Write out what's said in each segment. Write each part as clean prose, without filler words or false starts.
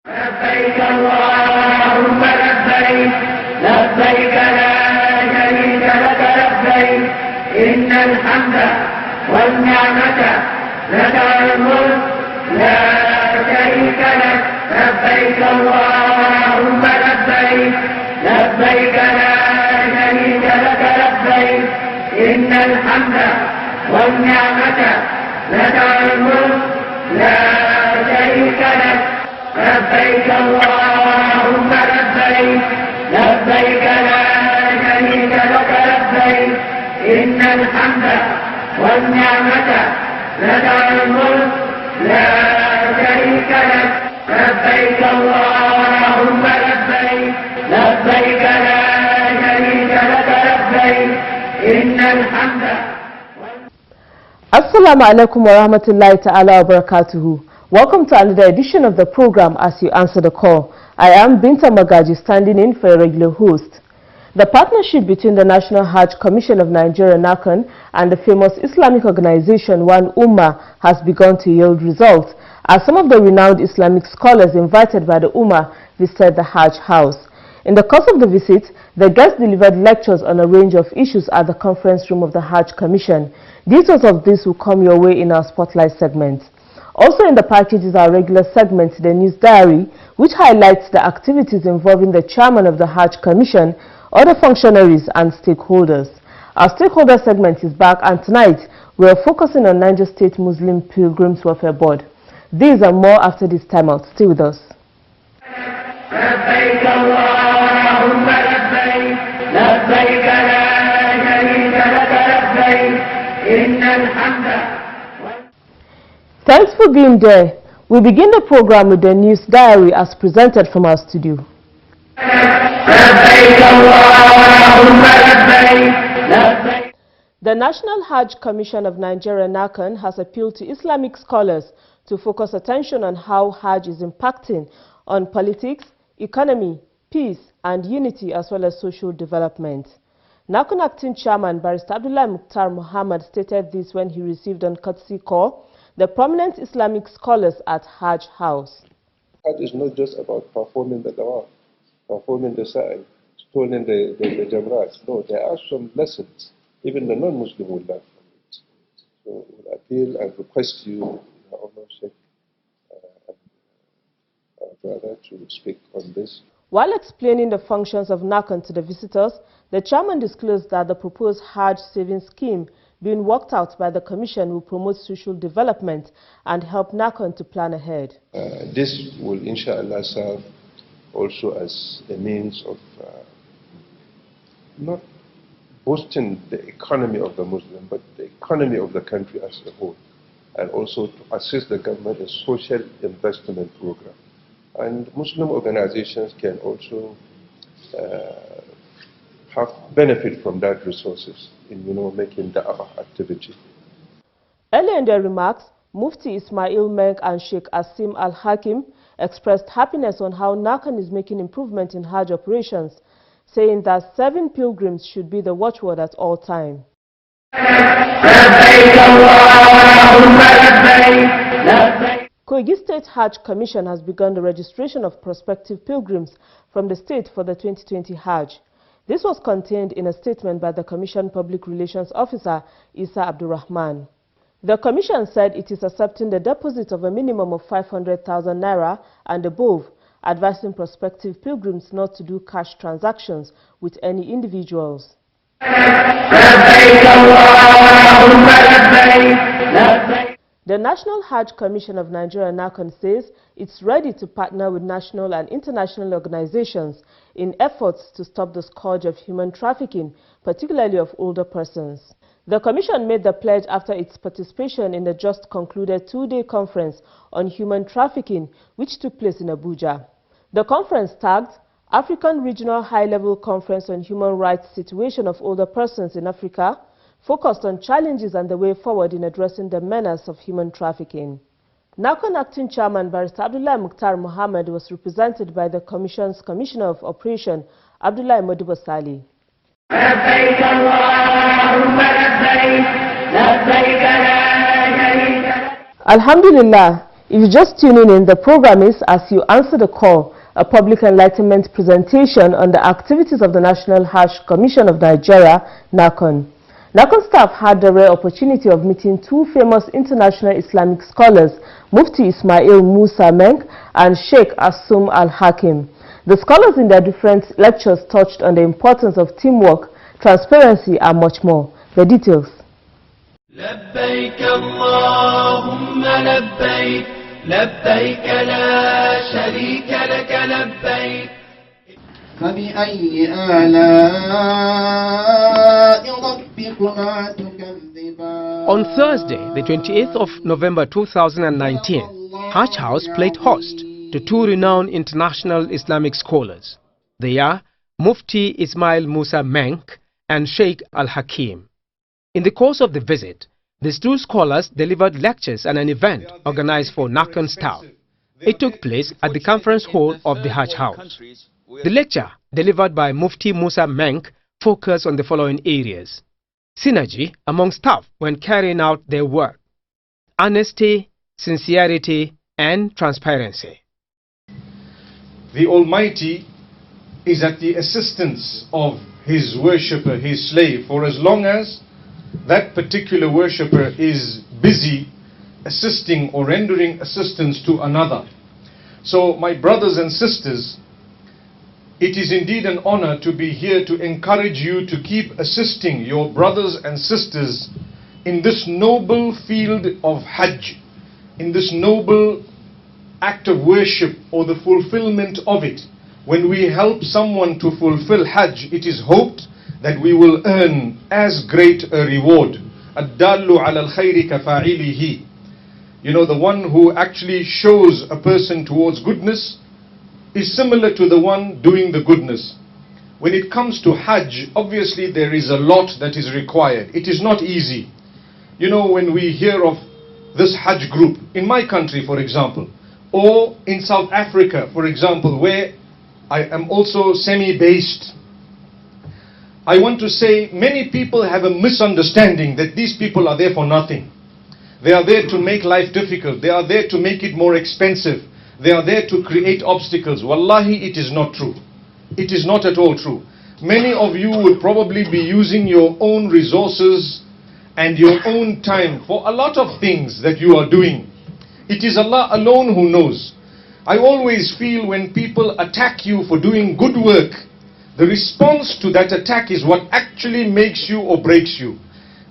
لبيك اللهم لبيك لبيك لا شريك لك لبيك إن الحمد والنعمة لك الملك لا شريك لك لبيك اللهم لبيك لبيك لا شريك لك لبيك إن الحمد والنعمة لك الملك لا شريك لك لبيك اللهم لبيك لبيك لا شريك لك لبيك إن الحمد والنعمة لك الملك لا شريك لك لبيك اللهم لبيك لبيك لا شريك لك لبيك إن الحمد. Assalamu alaikum wa rahmatullahi ta'ala wa barakatuhu. Welcome to another edition of the program As You Answer the Call. I am Binta Magaji, standing in for a regular host. The partnership between the National Hajj Commission of Nigeria NAHCON and the famous Islamic organization One Ummah has begun to yield results, as some of the renowned Islamic scholars invited by the Ummah visited the Hajj house. In the course of the visit, the guests delivered lectures on a range of issues at the conference room of the Hajj Commission. Details of this will come your way in our Spotlight segment. Also in the package is our regular segment, the News Diary, which highlights the activities involving the chairman of the Hajj Commission, other functionaries and stakeholders. Our stakeholder segment is back, and tonight we are focusing on Niger State Muslim Pilgrims Welfare Board. These and more after this time out. Stay with us. لبيك اللهم لبيك لبيك لا شريك لك لبيك إن الحمد. Thanks for being there. We begin the program with the News Diary as presented from our studio. لبيك اللهم لبيك لبيك. The National Hajj Commission of Nigeria NAHCON has appealed to Islamic scholars to focus attention on how Hajj is impacting on politics, economy, peace and unity, as well as social development. NAHCON Acting Chairman Barrister Abdullah Mukhtar Muhammad stated this when he received on courtesy call the prominent Islamic scholars at Hajj House. Hajj is not just about performing the dawah, performing the sa'i, stoning the jamrats. No, there are some lessons. Even the non-Muslim will learn from it. So we appeal and request you, Your Honor, Sheikh, brother, to speak on this. While explaining the functions of NAHCON to the visitors, the chairman disclosed that the proposed Hajj savings scheme being worked out by the Commission will promote social development and help NAHCON to plan ahead. This will, inshallah, serve also as a means of not boosting the economy of the Muslim, but the economy of the country as a whole, and also to assist the government in social investment program. And Muslim organizations can also have benefit from that resources in, making da'wah activity. Earlier in their remarks, Mufti Ismail Menk and Sheikh Asim Al-Hakim expressed happiness on how NAHCON is making improvement in Hajj operations, saying that serving pilgrims should be the watchword at all times. Kogi State Hajj Commission has begun the registration of prospective pilgrims from the state for the 2020 Hajj. This was contained in a statement by the Commission Public Relations Officer, Isa Abdurrahman. The Commission said it is accepting the deposit of a minimum of 500,000 naira and above, advising prospective pilgrims not to do cash transactions with any individuals. The National Hajj Commission of Nigeria NAHCON says it's ready to partner with national and international organizations in efforts to stop the scourge of human trafficking, particularly of older persons. The Commission made the pledge after its participation in the just concluded two-day conference on human trafficking, which took place in Abuja. The conference, tagged African Regional High-Level Conference on Human Rights Situation of Older Persons in Africa, focused on challenges and the way forward in addressing the menace of human trafficking. NAHCON Acting Chairman Barrister Abdullah Mukhtar Muhammad was represented by the Commission's Commissioner of Operation, Abdullah Modibo Sali. Alhamdulillah, If you're just tuning in, the program is As You Answer the Call, a public enlightenment presentation on the activities of the National Hajj Commission of Nigeria, NAHCON. NAHCON staff had the rare opportunity of meeting two famous international Islamic scholars, Mufti Ismail Musa Menk and Sheikh Asum Al-Hakim. The scholars in their different lectures touched on the importance of teamwork, transparency and much more. The details. لبيك اللهم لبيك لبيك لا شريك لك لبيك فبأي آلاء ربكما تكذبان. On Thursday, the 28th of November 2019, Hajj House played host to two renowned international Islamic scholars. They are Mufti Ismail Musa Menk and Sheikh Al-Hakim. In the course of the visit, these two scholars delivered lectures at an event organized for NAHCON staff. It took place at the conference hall of the Hajj House. The lecture, delivered by Mufti Musa Menk, focused on the following areas: synergy among staff when carrying out their work, honesty, sincerity, and transparency. The Almighty is at the assistance of His worshipper, His slave, for as long as that particular worshipper is busy assisting or rendering assistance to another. So, my brothers and sisters, it is indeed an honor to be here to encourage you to keep assisting your brothers and sisters in this noble field of Hajj, in this noble act of worship or the fulfillment of it. When we help someone to fulfill Hajj, it is hoped that we will earn as great a reward. Ad-dallu ala al-khayri kafa'ilihi. You know, the one who actually shows a person towards goodness is similar to the one doing the goodness. When it comes to Hajj, obviously there is a lot that is required. It is not easy. You know, when we hear of this Hajj group, in my country for example, or in South Africa for example, where I am also semi-based, I want to say many people have a misunderstanding that these people are there for nothing. They are there to make life difficult. They are there to make it more expensive. They are there to create obstacles. Wallahi, it is not true. It is not at all true. Many of you will probably be using your own resources and your own time for a lot of things that you are doing. It is Allah alone who knows. I always feel when people attack you for doing good work, the response to that attack is what actually makes you or breaks you.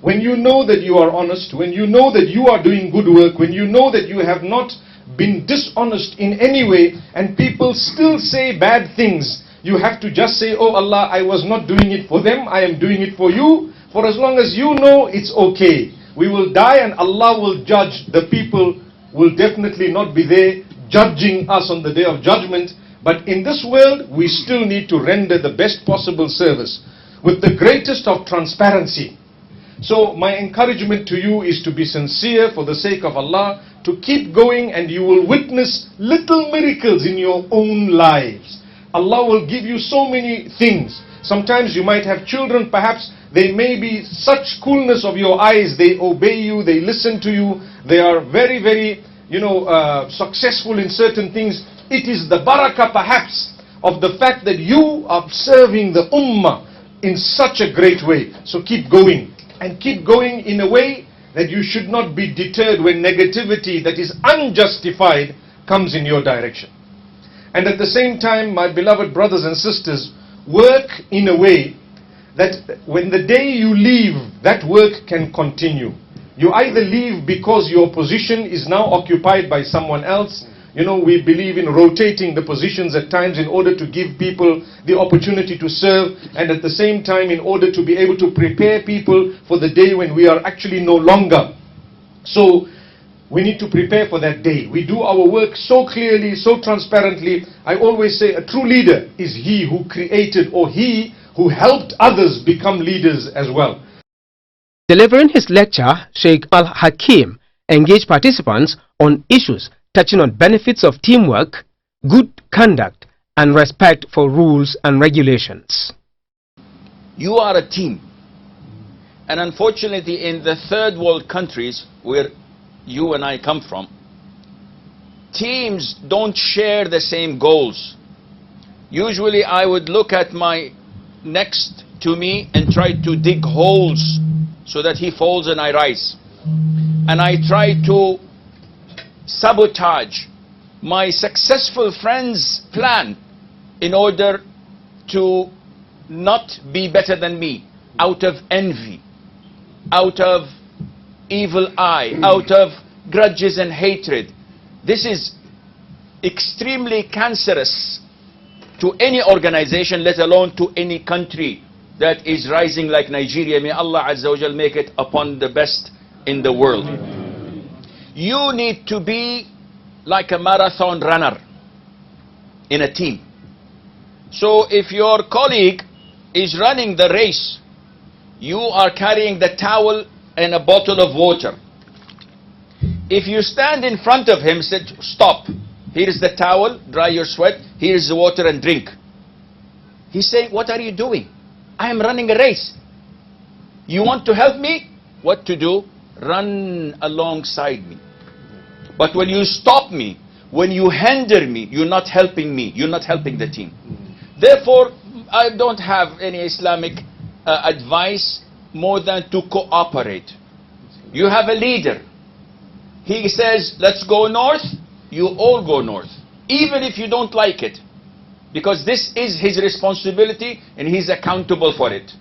When you know that you are honest, when you know that you are doing good work, when you know that you have not been dishonest in any way, and people still say bad things, you have to just say, oh Allah, I was not doing it for them, I am doing it for you. For as long as you know, it's okay. We will die and Allah will judge. The people will definitely not be there judging us on the day of judgment. But in this world, we still need to render the best possible service with the greatest of transparency. So my encouragement to you is to be sincere for the sake of Allah, to keep going, and you will witness little miracles in your own lives. Allah will give you so many things. Sometimes you might have children, perhaps they may be such coolness of your eyes, they obey you, they listen to you, they are very, very, successful in certain things. It is the barakah perhaps of the fact that you are serving the ummah in such a great way. So keep going, and keep going in a way that you should not be deterred when negativity that is unjustified comes in your direction. And at the same time, my beloved brothers and sisters, work in a way that when the day you leave, that work can continue. You either leave because your position is now occupied by someone else. You know, we believe in rotating the positions at times in order to give people the opportunity to serve, and at the same time in order to be able to prepare people for the day when we are actually no longer. So we need to prepare for that day. We do our work so clearly, so transparently. I always say a true leader is he who created or he who helped others become leaders as well. Delivering his lecture, Sheikh Al-Hakim engaged participants on issues touching on benefits of teamwork, good conduct, and respect for rules and regulations. You are a team. And unfortunately, in the third world countries where you and I come from, teams don't share the same goals. Usually I would look at my next to me and try to dig holes so that he falls and I rise. And I try to sabotage my successful friend's plan in order to not be better than me, out of envy, out of evil eye, out of grudges and hatred. This is extremely cancerous to any organization, let alone to any country that is rising like Nigeria. May Allah Azza wa Jal make it upon the best in the world. You need to be like a marathon runner in a team. So if your colleague is running the race, you are carrying the towel and a bottle of water. If you stand in front of him, say, stop, here is the towel, dry your sweat, here is the water and drink. He's saying, what are you doing? I am running a race. You want to help me? What to do? Run alongside me. But when you stop me, when you hinder me, you're not helping me, you're not helping the team. Therefore, I don't have any Islamic advice more than to cooperate. You have a leader. He says, let's go north, you all go north. Even if you don't like it. Because this is his responsibility and he's accountable for it.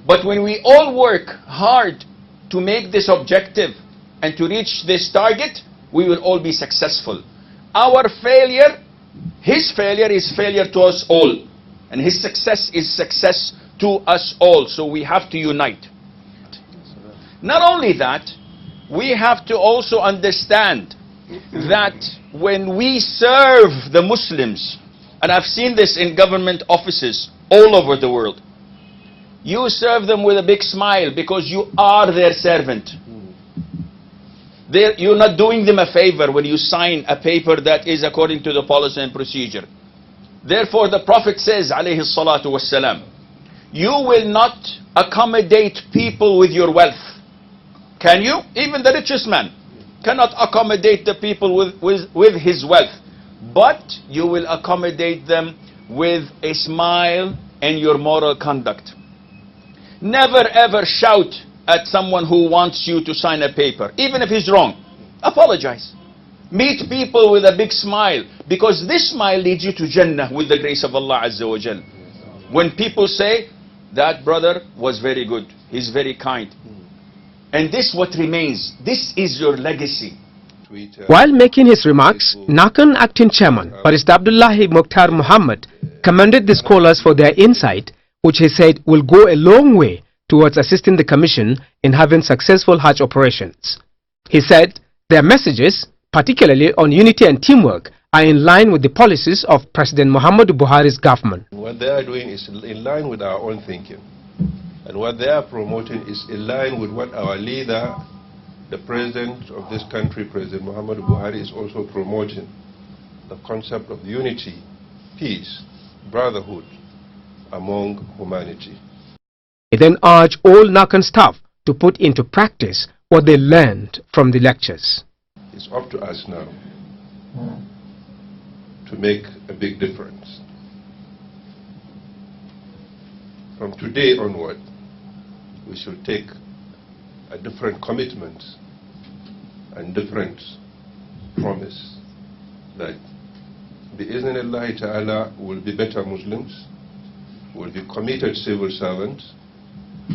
But when we all work hard to make this objective and to reach this target, we will all be successful. Our failure, his failure is failure to us all. And his success is success to us all. So we have to unite. Not only that, we have to also understand that when we serve the Muslims, and I've seen this in government offices all over the world, you serve them with a big smile because you are their servant. You're not doing them a favor when you sign a paper that is according to the policy and procedure. Therefore, the Prophet says, alayhi salatu wassalam, you will not accommodate people with your wealth. Can you? Even the richest man cannot accommodate the people with his wealth. But you will accommodate them with a smile and your moral conduct. Never ever shout at someone who wants you to sign a paper, even if he's wrong. Apologize. Meet people with a big smile, because this smile leads you to Jannah with the grace of Allah Azza wa Jal. When people say, that brother was very good, he's very kind. And this what remains. This is your legacy. While making his remarks, NAHCON Acting Chairman Barrister Abdullahi Mukhtar Muhammad commended the scholars for their insight, which he said will go a long way towards assisting the Commission in having successful Hajj operations. He said their messages, particularly on unity and teamwork, are in line with the policies of President Muhammadu Buhari's government. What they are doing is in line with our own thinking. And what they are promoting is in line with what our leader, the president of this country, President Muhammadu Buhari, is also promoting. The concept of unity, peace, brotherhood among humanity. He then urged all NAHCON staff to put into practice what they learned from the lectures. It's up to us now to make a big difference. From today onward, we should take a different commitment and different promise that bi-Iznillahi ta'ala will be better Muslims, will be committed civil servants,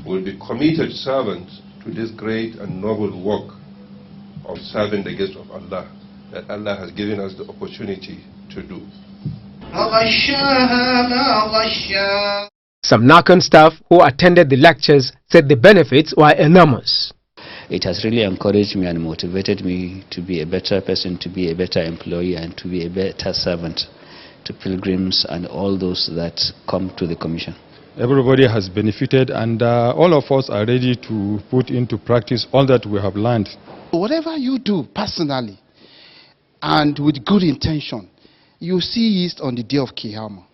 will be committed servants to this great and noble work of serving the gates of Allah that Allah has given us the opportunity to do. Some NAHCON staff who attended the lectures said the benefits were enormous. It has really encouraged me and motivated me to be a better person, to be a better employee, and to be a better servant to pilgrims and all those that come to the Commission. Everybody has benefited, and all of us are ready to put into practice all that we have learned. Whatever you do personally and with good intention, you see it on the day of Qiyamah.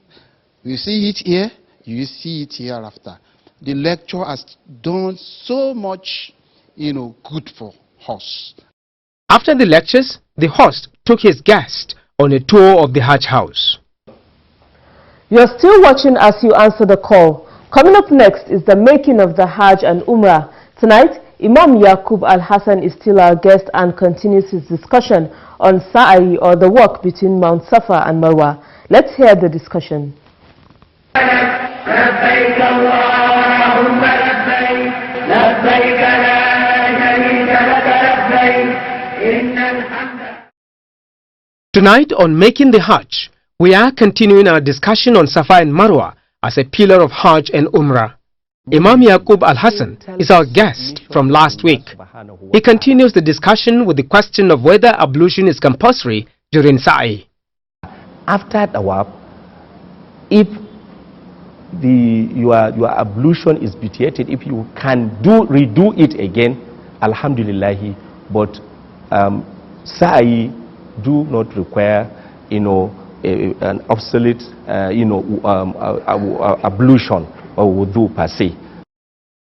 You see it here, you see it hereafter. The lecture has done so much, good for us. After the lectures, the host took his guest on a tour of the Hajj house. You're still watching as you answer the call. Coming up next is the making of the Hajj and Umrah. Tonight, Imam Yaqub Al-Hassan is still our guest and continues his discussion on Sa'i, or the walk between Mount Safa and Marwa. Let's hear the discussion. Tonight on Making the Hajj, we are continuing our discussion on Safa and Marwa as a pillar of Hajj and Umrah. Imam Yaqub Al-Hassan is our guest from last week. He continues the discussion with the question of whether ablution is compulsory during Sa'i. After Tawaf, if your ablution is vitiated, if you can redo it again, Alhamdulillah, but Sa'i do not require, an obsolete, ablution or wudu per se.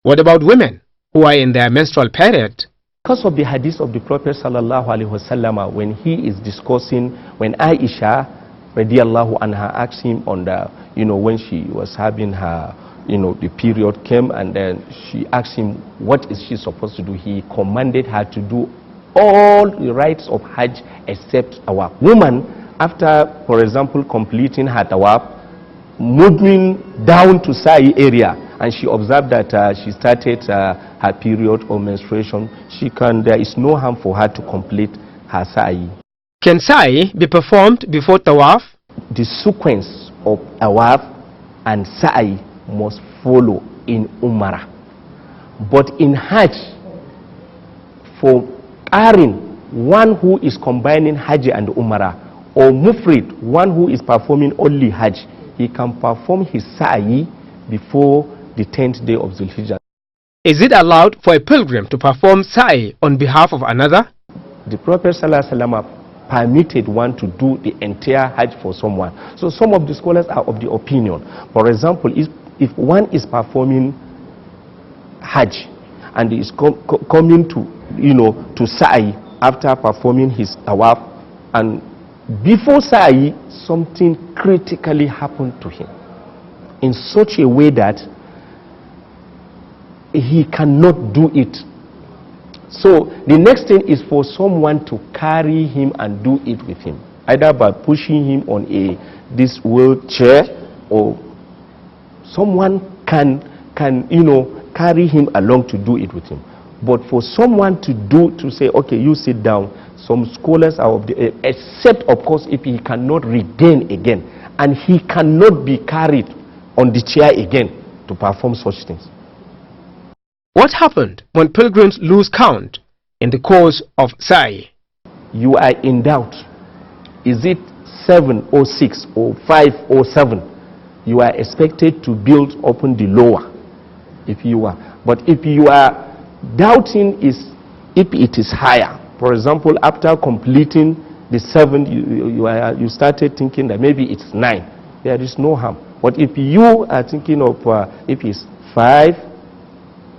What about women who are in their menstrual period? Because of the hadith of the Prophet sallallahu alaihi wasallam, when he is discussing, when Aisha radiallahu anha asked him on the, when she was having her, the period came, and then she asked him what is she supposed to do. He commanded her to do all the rites of Hajj except our woman, after, for example, completing her tawaf, moving down to Sa'i area, and she observed that she started her period or menstruation, there is no harm for her to complete her Sa'i. Can Sa'i be performed before tawaf? The sequence of tawaf and Sa'i must follow in Umrah. But in Hajj, for Qarin, one who is combining Hajj and Umrah, or Mufrid, one who is performing only Hajj, he can perform his Sa'i before the 10th day of Zulhijjah. Is it allowed for a pilgrim to perform Sa'i on behalf of another? The Prophet ﷺ permitted one to do the entire Hajj for someone. So some of the scholars are of the opinion, for example, if one is performing Hajj and is coming to, to Sa'i after performing his tawaf, and before Sa'i, something critically happened to him in such a way that he cannot do it. So the next thing is for someone to carry him and do it with him, either by pushing him on this wheelchair, or someone can carry him along to do it with him. But for someone to say, okay, you sit down, some scholars are of the, except of course if he cannot regain again, and he cannot be carried on the chair again to perform such things. What happened when pilgrims lose count in the course of Sa'i? You are in doubt. Is it 7 or 6 or 5 or 7? You are expected to build upon the lower, if you are. But if you are doubting if it is higher, for example, after completing the 7, you started thinking that maybe it's 9. There is no harm. But if you are thinking of if it's 5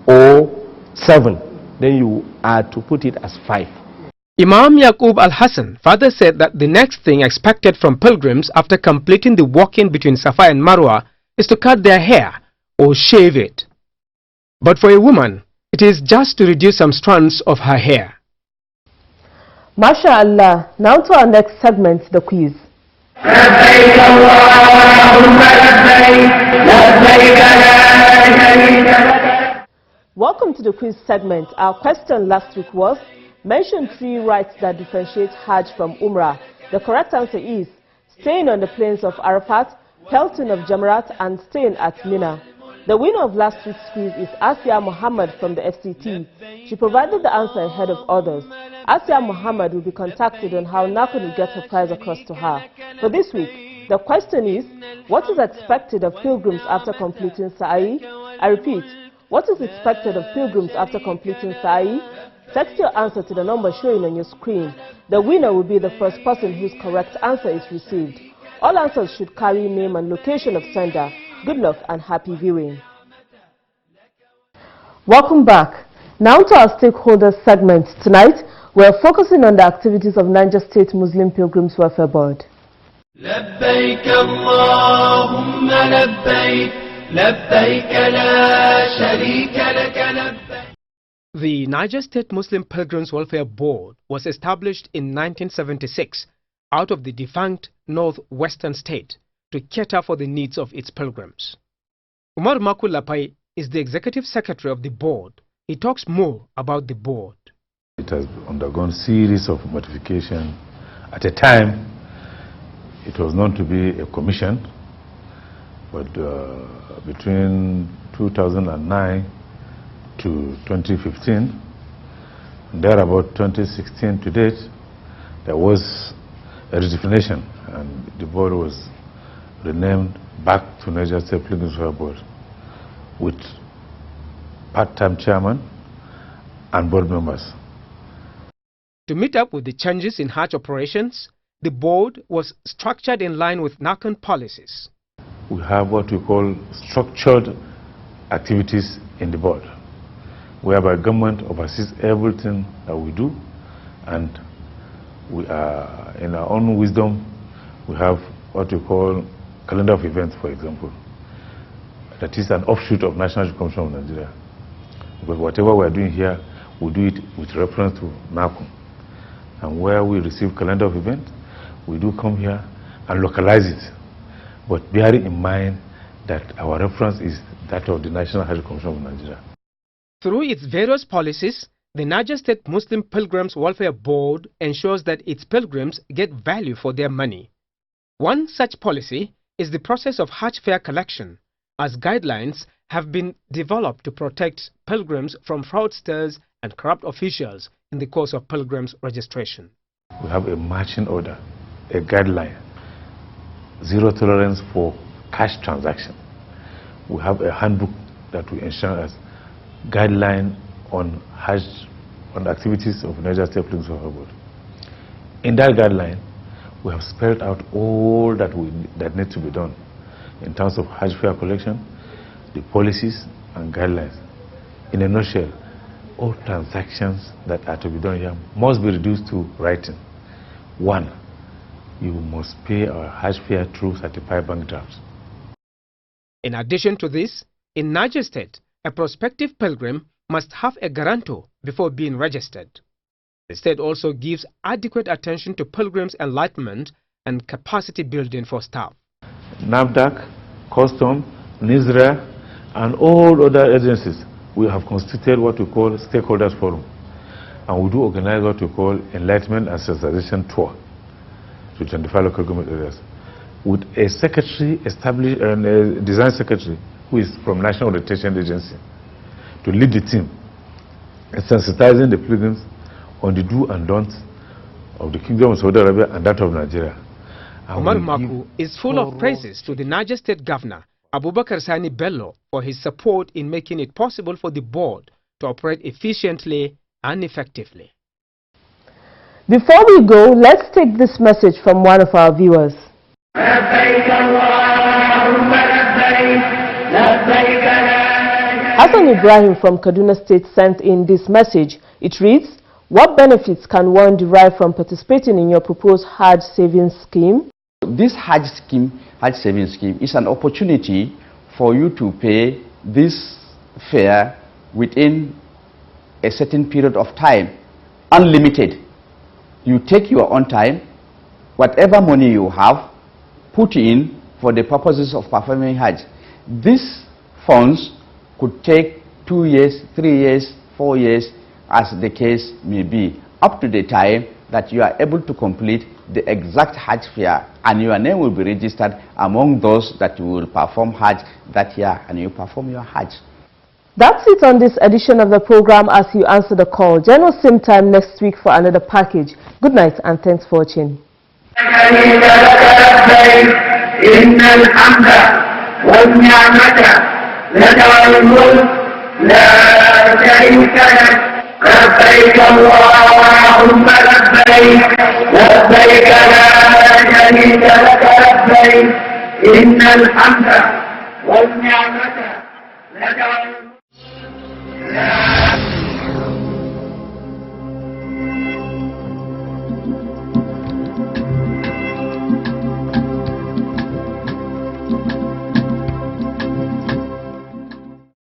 or 7, then you are to put it as 5. Imam Yaqub Al-Hassan further said that the next thing expected from pilgrims after completing the walking between Safa and Marwa is to cut their hair or shave it. But for a woman, it is just to reduce some strands of her hair. MashaAllah. Now to our next segment, the quiz. Welcome to the quiz segment. Our question last week was, mention 3 rites that differentiate Hajj from Umrah. The correct answer is staying on the plains of Arafat, pelting of Jamarat, and staying at Mina. The winner of last week's quiz is Asia Muhammad from the FCT. She provided the answer ahead of others. Asia Muhammad will be contacted on how NAHCON will get her prize across to her. For this week, the question is, what is expected of pilgrims after completing Sa'i? I repeat, what is expected of pilgrims after completing Sa'i? Text your answer to the number showing on your screen. The winner will be the first person whose correct answer is received. All answers should carry name and location of sender. Good luck and happy viewing. Welcome back. Now to our stakeholders segment. Tonight, We're focusing on the activities of Niger State Muslim Pilgrims Welfare Board. لبيك اللهم لبيك لبيك لا شريك لك لبيك. The Niger State Muslim Pilgrims Welfare Board was established in 1976 out of the defunct Northwestern State to cater for the needs of its pilgrims. Umar Maku Lapai is the executive secretary of the board. He talks more about the board. It has undergone series of modification. At a time, it was known to be a commission, but between 2009 to 2015, and there about 2016 to date, there was a redefinition, and the board was renamed back to Niger State Pilgrims Welfare Board with part-time chairman and board members. To meet up with the changes in Hajj operations, the board was structured in line with NAHCON policies. We have what we call structured activities in the board, whereby government oversees everything that we do, and we are, in our own wisdom, we have what we call calendar of events, for example. That is an offshoot of National Commission of Nigeria. Because whatever we are doing here, we do it with reference to NAHCON. And where we receive calendar of events, we do come here and localize it, but bearing in mind that our reference is that of the National Hajj Commission of Nigeria. Through its various policies, the Niger State Muslim Pilgrims Welfare Board ensures that its pilgrims get value for their money. One such policy is the process of Hajj fare collection, as guidelines have been developed to protect pilgrims from fraudsters and corrupt officials in the course of pilgrims registration. We have a marching order, a guideline, zero tolerance for cash transaction. We have a handbook that we ensure as guideline on Hajj, on the activities of Niger State Pilgrims Welfare Board. In that guideline, we have spelled out all that needs to be done in terms of Hajj fare collection, the policies and guidelines. In a nutshell, all transactions that are to be done here must be reduced to writing. 1, you must pay our Hajj fare through certified bank drafts. In addition to this, in Niger State, a prospective pilgrim must have a guarantor before being registered. The state also gives adequate attention to pilgrims' enlightenment and capacity building for staff. NAFDAC, Custom, NISRA, and all other agencies, we have constituted what we call stakeholders forum, and we do organize what we call enlightenment and sensitization tour to 25 local government areas, with a secretary established and a design secretary who is from National Orientation Agency to lead the team in sensitizing the pilgrims on the do and don'ts of the Kingdom of Saudi Arabia and that of Nigeria. Umar Maku is full of praises to the Niger State Governor Abubakar Sani Bello for his support in making it possible for the board to operate efficiently and effectively. Before we go, let's take this message from one of our viewers. Hassan Ibrahim from Kaduna State sent in this message. It reads, "What benefits can one derive from participating in your proposed Hajj savings scheme?" This Hajj savings scheme is an opportunity for you to pay this fare within a certain period of time, unlimited. You take your own time, whatever money you have, put in for the purposes of performing Hajj. These funds could take 2 years, 3 years, 4 years, as the case may be, up to the time that you are able to complete the exact Hajj fare, and your name will be registered among those that will perform Hajj that year, and you perform your Hajj. That's it on this edition of the program As You Answer the Call. Join us same time next week for another package. Good night and thanks for watching. لبيك اللهم لبيك لبيك لا شريك لك لبيك إن الحمد والنعمة لك